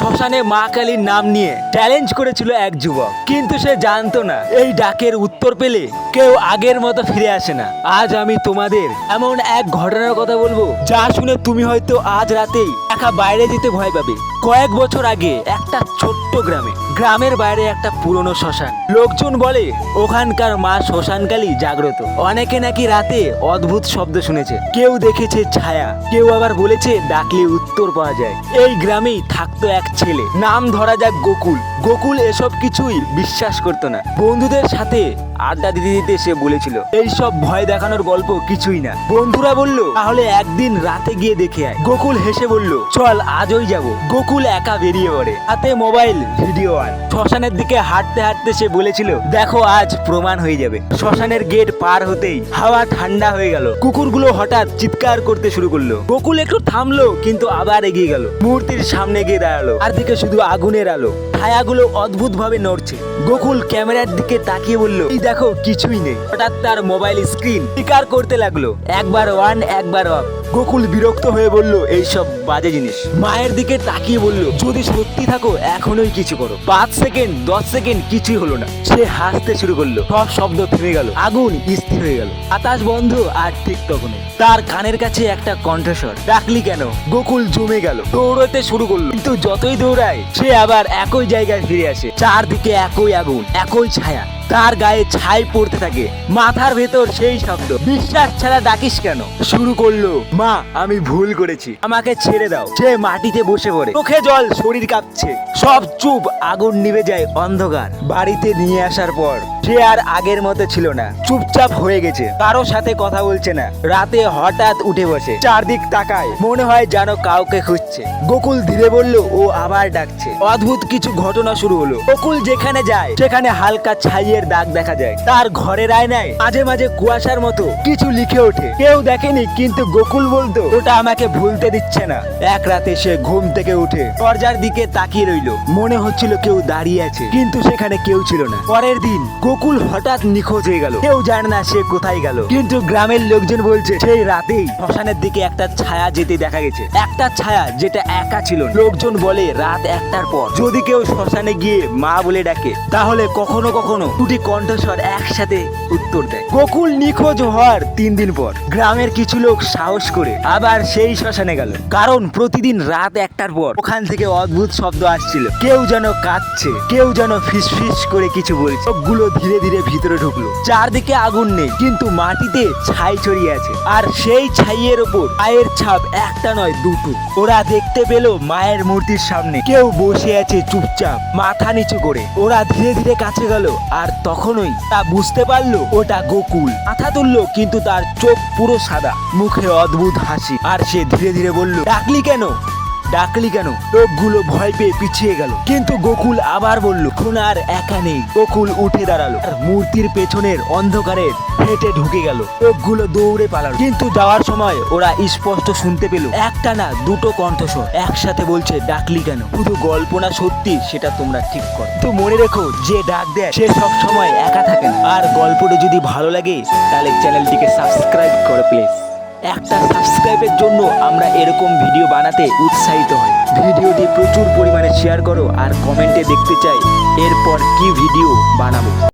শ্মশানে মা কালীর নাম নিয়ে চ্যালেঞ্জ করেছিল এক যুবক, কিন্তু সে জানতো না এই ডাকের উত্তর পেলে কেউ আগের মতো ফিরে আসে না। আজ আমি তোমাদের এমন এক ঘটনার কথা বলবো যা শুনে তুমি হয়তো আজ রাতেই একা বাইরে যেতে ভয় পাবে। কয়েক বছর আগে একটা ছোট্ট গ্রামের বাইরে একটা পুরনো শ্মশান। লোকজন বলে ওখানকার মা শ্মশানকালী জাগ্রত। অনেকে নাকি রাতে অদ্ভুত শব্দ শুনেছে, কেউ দেখেছে ছায়া, কেউ আবার বলেছে ডাকলে উত্তর পাওয়া যায়। এই গ্রামেই থাকতো এক ছেলে, নাম ধরা যাক গোকুল। গোকুল এসব কিছুই বিশ্বাস করতো না। বন্ধুদের সাথে আড্ডা দিতে দিতে সে বলেছিল এইসব ভয় দেখানোর গল্প কিছুই না। বন্ধুরা বলল তাহলে একদিন রাতে গিয়ে দেখে আয়। গোকুল হেসে বলল চল আজই যাব। গোকুল একা বেরিয়ে পড়ে, হাতে মোবাইল, ভিডিও অন। শ্মশানের দিকে হাঁটতে হাঁটতে সে বলেছিল দেখো আজ প্রমাণ হয়ে যাবে। শ্মশানের গেট পার হতেই হাওয়া ঠান্ডা হয়ে গেল। কুকুরগুলো হঠাৎ চিৎকার করতে শুরু করলো। গোকুল একটু থামলো, কিন্তু আবার এগিয়ে গেল। মূর্তির সামনে গিয়ে দাঁড়ালো, আর দিকে শুধু আগুনের আলো, ছায়াগুলো অদ্ভুত ভাবে নড়ছে। গোকুল ক্যামেরার দিকে তাকিয়ে বলল এই দেখো কিছুই নেই। হঠাৎ তার মোবাইল স্ক্রিন স্পিকার করতে লাগলো, একবার ওয়ান একবার অফ। গোকুল বিরক্ত হয়ে বলল এইসব বাজে জিনিস। মায়ের দিকে তাকিয়ে বলল যদি সত্যি থাকো এখনোই কিছু করো। 5 সেকেন্ড 10 সেকেন্ড কিছুই হলো না। সে হাসতে শুরু করলো, সব শব্দ থেমে গেল, আগুন স্থির হয়ে গেল, আকাশ বন্ধ। আর ঠিক তখনই তার কানের কাছে একটা কণ্ঠস্বর, ডাকলি কেন? গোকুল জমে গেল, দৌড়তে শুরু করলো, কিন্তু যতই দৌড়ায় সে আবার একই জায়গায় ফিরে আসে। চারদিকে একই আগুন, একই ছায়া। তার গায়ে ছাই পড়তে থাকে, মাথার ভেতর সেই শব্দ, বিশ্বাস ছাড়া ডাকিস কেন? শুরু করলো মা আমি ভুল করেছি, আমাকে ছেড়ে দাও। সে মাটিতে বসে পড়ে, চোখে জল, শরীর কাঁপছে। সব চুপ, আগুন নিভে যায়, অন্ধকার। বাড়িতে নিয়ে আসার পর সে আর আগের মতো ছিল না, চুপচাপ হয়ে গেছে, কারো সাথে কথা বলছে না। রাতে হঠাৎ উঠে বসে, চারদিক তাকায়, মনে হয় যেন কাউকে খুঁজছে। গোকুল ধীরে বলল ও আবার ডাকছে। অদ্ভুত কিছু ঘটনা শুরু হলো। গোকুল যেখানে যায় সেখানে হালকা ছাইয়ের দাগ দেখা যায়। তার ঘরের আয়নায় মাঝে মাঝে কুয়াশার মতো কিছু লিখে ওঠে। কেউ দেখেনি, কিন্তু গোকুল বলতো ওটা আমাকে ভুলতে দিচ্ছে না। এক রাতে সে ঘুম থেকে উঠে দরজার দিকে তাকিয়ে রইল, মনে হচ্ছিল কেউ দাঁড়িয়ে আছে, কিন্তু সেখানে কেউ ছিল না। পরের দিন গোকুল হঠাৎ নিখোঁজ হয়ে গেল, কেউ জানে না সে কোথায় গেল। কিন্তু গ্রামের লোকজন বলছে সেই রাতেই শ্মশানের দিকে একটা ছায়া যেতে দেখা গেছে, একটা ছায়া যেটা একা ছিল। লোকজন বলে রাত 1টার পর যদি কেউ শ্মশানে গিয়ে মা বলে ডাকে তাহলে কখনো কখনো দুটি কণ্ঠস্বর একসাথে উত্তর দেয়। গোকুল নিখোঁজ হওয়ার 3 দিন পর গ্রামের কিছু লোক সাহস করে আবার সেই শ্মশানে গেল, কারণ প্রতিদিন রাত 1টার পর ওখান থেকে অদ্ভুত শব্দ আসছিল। কেউ যেন কাঁদছে, কেউ যেন ফিস ফিস করে কিছু বলছে। সবগুলো ধীরে ধীরে ভিতরে ঢুকলো। চারদিকে আগুন নেই, কিন্তু মাটিতে ছাই ছড়িয়ে আছে, আর সেই ছাইয়ের ওপর পায়ের ছাপ, একটা নয় দুটো। ওরা দেখতে পেল মায়ের মূর্তির সামনে কেউ বসে আছে চুপচাপ, মাথা নিচু করে। ওরা ধীরে ধীরে কাছে গেল, আর তখনই তা বুঝতে পারলো ওটা গোকুল। মাথা তুললো, কিন্তু তার চোখ পুরো সাদা, মুখে অদ্ভুত হাসি। আর সে ধীরে ধীরে বলল ডাকলি কেন? ডাকলি কেন? লোকগুলো ভয় পেয়ে পিছিয়ে গেল, কিন্তু গোকুল আবার বলল এখন আর একা নেই। গোকুল উঠে দাঁড়ালো, আর মূর্তির পেছনের অন্ধকারে হেঁটে ঢুকে গেল। লোকগুলো দৌড়ে পালালো, কিন্তু যাওয়ার সময় ওরা স্পষ্ট শুনতে পেল একটা না দুটো কণ্ঠস্বর একসাথে বলছে ডাকলি কেন? শুধু গল্প না সত্যি সেটা তোমরা ঠিক করো। তো মনে রেখো যে ডাক দেয় সে সব সময় একা থাকে না। আর গল্পটা যদি ভালো লাগে তাহলে চ্যানেলটিকে সাবস্ক্রাইব করো প্লিজ। একটা সাবস্ক্রাইবের জন্য আমরা এরকম ভিডিও বানাতে উৎসাহিত হই। ভিডিওটি প্রচুর পরিমাণে শেয়ার করো, আর কমেন্টে দেখতে চাই এরপর কি ভিডিও বানাবো।